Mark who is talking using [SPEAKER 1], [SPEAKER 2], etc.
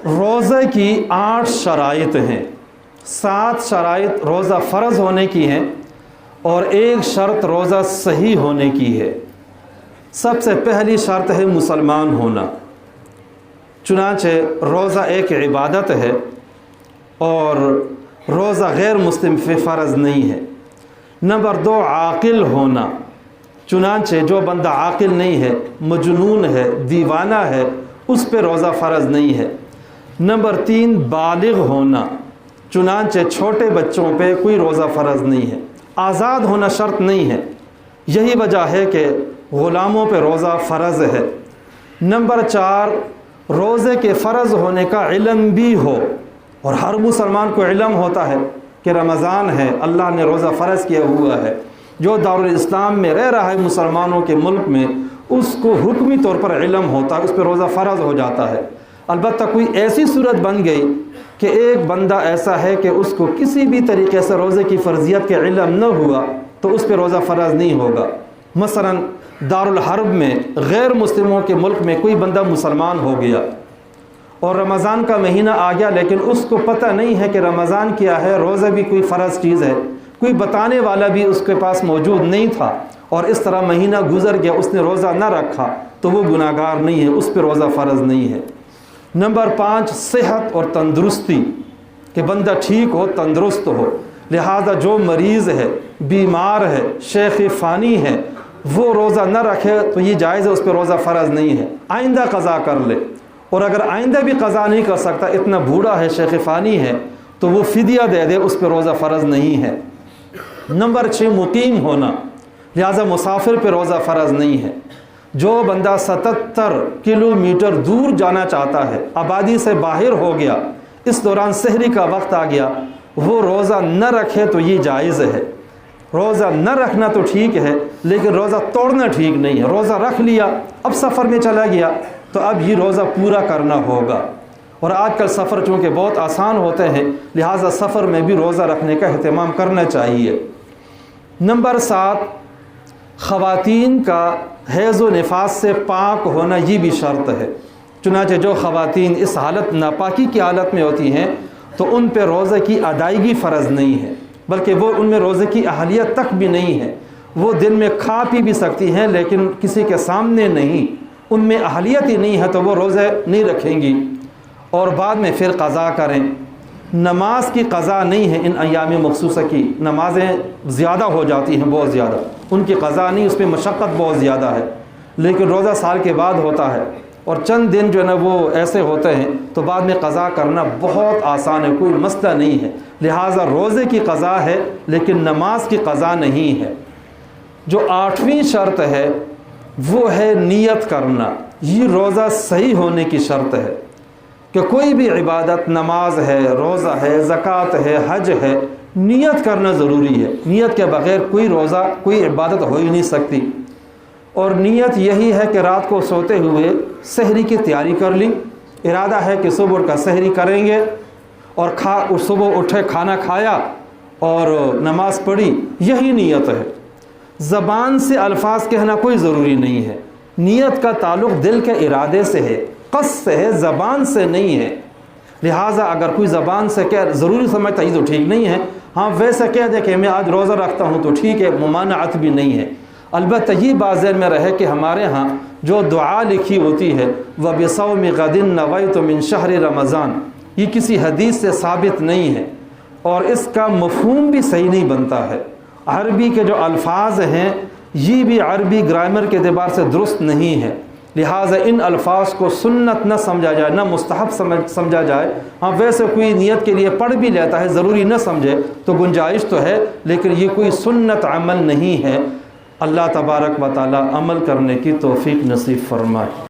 [SPEAKER 1] روزے کی 8 شرائط ہیں، 7 شرائط روزہ فرض ہونے کی ہیں اور 1 شرط روزہ صحیح ہونے کی ہے۔ سب سے پہلی شرط ہے مسلمان ہونا، چنانچہ روزہ ایک عبادت ہے اور روزہ غیر مسلم پہ فرض نہیں ہے۔ نمبر 2 عاقل ہونا، چنانچہ جو بندہ عاقل نہیں ہے، مجنون ہے، دیوانہ ہے، اس پہ روزہ فرض نہیں ہے۔ نمبر 3 بالغ ہونا، چنانچہ چھوٹے بچوں پہ کوئی روزہ فرض نہیں ہے۔ آزاد ہونا شرط نہیں ہے، یہی وجہ ہے کہ غلاموں پہ روزہ فرض ہے۔ نمبر 4 روزے کے فرض ہونے کا علم بھی ہو، اور ہر مسلمان کو علم ہوتا ہے کہ رمضان ہے، اللہ نے روزہ فرض کیا ہوا ہے۔ جو دارالاسلام میں رہ رہا ہے مسلمانوں کے ملک میں، اس کو حکمی طور پر علم ہوتا ہے، اس پہ روزہ فرض ہو جاتا ہے۔ البتہ کوئی ایسی صورت بن گئی کہ ایک بندہ ایسا ہے کہ اس کو کسی بھی طریقے سے روزے کی فرضیت کے علم نہ ہوا تو اس پہ روزہ فرض نہیں ہوگا۔ مثلا دارالحرب میں غیر مسلموں کے ملک میں کوئی بندہ مسلمان ہو گیا اور رمضان کا مہینہ آ گیا، لیکن اس کو پتہ نہیں ہے کہ رمضان کیا ہے، روزہ بھی کوئی فرض چیز ہے، کوئی بتانے والا بھی اس کے پاس موجود نہیں تھا، اور اس طرح مہینہ گزر گیا، اس نے روزہ نہ رکھا تو وہ گناہگار نہیں ہے، اس پہ روزہ فرض نہیں ہے۔ نمبر 5 صحت اور تندرستی، کہ بندہ ٹھیک ہو، تندرست ہو۔ لہذا جو مریض ہے، بیمار ہے، شیخ فانی ہے، وہ روزہ نہ رکھے تو یہ جائز ہے، اس پہ روزہ فرض نہیں ہے، آئندہ قضا کر لے۔ اور اگر آئندہ بھی قضا نہیں کر سکتا، اتنا بوڑھا ہے، شیخ فانی ہے، تو وہ فدیہ دے دے، اس پہ روزہ فرض نہیں ہے۔ نمبر 6 مقیم ہونا، لہذا مسافر پہ روزہ فرض نہیں ہے۔ جو بندہ 77 کلومیٹر دور جانا چاہتا ہے، آبادی سے باہر ہو گیا، اس دوران سحری کا وقت آ گیا، وہ روزہ نہ رکھے تو یہ جائز ہے۔ روزہ نہ رکھنا تو ٹھیک ہے، لیکن روزہ توڑنا ٹھیک نہیں ہے۔ روزہ رکھ لیا، اب سفر میں چلا گیا تو اب یہ روزہ پورا کرنا ہوگا۔ اور آج کل سفر چونکہ بہت آسان ہوتے ہیں، لہٰذا سفر میں بھی روزہ رکھنے کا اہتمام کرنا چاہیے۔ نمبر 7 خواتین کا حیض و نفاس سے پاک ہونا، یہ بھی شرط ہے۔ چنانچہ جو خواتین اس حالت ناپاکی کی حالت میں ہوتی ہیں تو ان پہ روزے کی ادائیگی فرض نہیں ہے، بلکہ وہ ان میں روزے کی اہلیت تک بھی نہیں ہے۔ وہ دن میں کھا پی بھی سکتی ہیں لیکن کسی کے سامنے نہیں، ان میں اہلیت ہی نہیں ہے تو وہ روزے نہیں رکھیں گی اور بعد میں پھر قضا کریں۔ نماز کی قضا نہیں ہے، ان ایام مخصوصہ کی نمازیں زیادہ ہو جاتی ہیں، بہت زیادہ، ان کی قضا نہیں، اس پہ مشقت بہت زیادہ ہے، لیکن روزہ سال کے بعد ہوتا ہے اور چند دن جو ہے نا وہ ایسے ہوتے ہیں تو بعد میں قضا کرنا بہت آسان ہے، کوئی مسئلہ نہیں ہے۔ لہٰذا روزے کی قضا ہے لیکن نماز کی قضا نہیں ہے۔ جو 8ویں شرط ہے وہ ہے نیت کرنا، یہ روزہ صحیح ہونے کی شرط ہے کہ کوئی بھی عبادت، نماز ہے، روزہ ہے، زکوٰۃ ہے، حج ہے، نیت کرنا ضروری ہے۔ نیت کے بغیر کوئی روزہ، کوئی عبادت ہو ہی نہیں سکتی۔ اور نیت یہی ہے کہ رات کو سوتے ہوئے سحری کی تیاری کر لی، ارادہ ہے کہ صبح کا سحری کریں گے، اور صبح اٹھے، کھانا کھایا اور نماز پڑھی، یہی نیت ہے۔ زبان سے الفاظ کہنا کوئی ضروری نہیں ہے، نیت کا تعلق دل کے ارادے سے ہے، قصد سے ہے، زبان سے نہیں ہے۔ لہٰذا اگر کوئی زبان سے کہہ ضروری سمجھتا یہ تو ٹھیک نہیں ہے، ہاں ویسے کہہ دے کہ میں آج روزہ رکھتا ہوں تو ٹھیک ہے، ممانعت بھی نہیں ہے۔ البتہ یہ بات ذہن میں رہے کہ ہمارے ہاں جو دعا لکھی ہوتی ہے وَبِصَوْمِ غَدٍ نَوَيْتُ مِنْ شَهْرِ رمضان، یہ کسی حدیث سے ثابت نہیں ہے اور اس کا مفہوم بھی صحیح نہیں بنتا ہے۔ عربی کے جو الفاظ ہیں یہ بھی عربی گرامر کے اعتبار سے درست نہیں ہے، لہٰذا ان الفاظ کو سنت نہ سمجھا جائے، نہ مستحب سمجھا جائے۔ ہاں ویسے کوئی نیت کے لیے پڑھ بھی لیتا ہے، ضروری نہ سمجھے تو گنجائش تو ہے، لیکن یہ کوئی سنت عمل نہیں ہے۔ اللہ تبارک و تعالی عمل کرنے کی توفیق نصیب فرمائے۔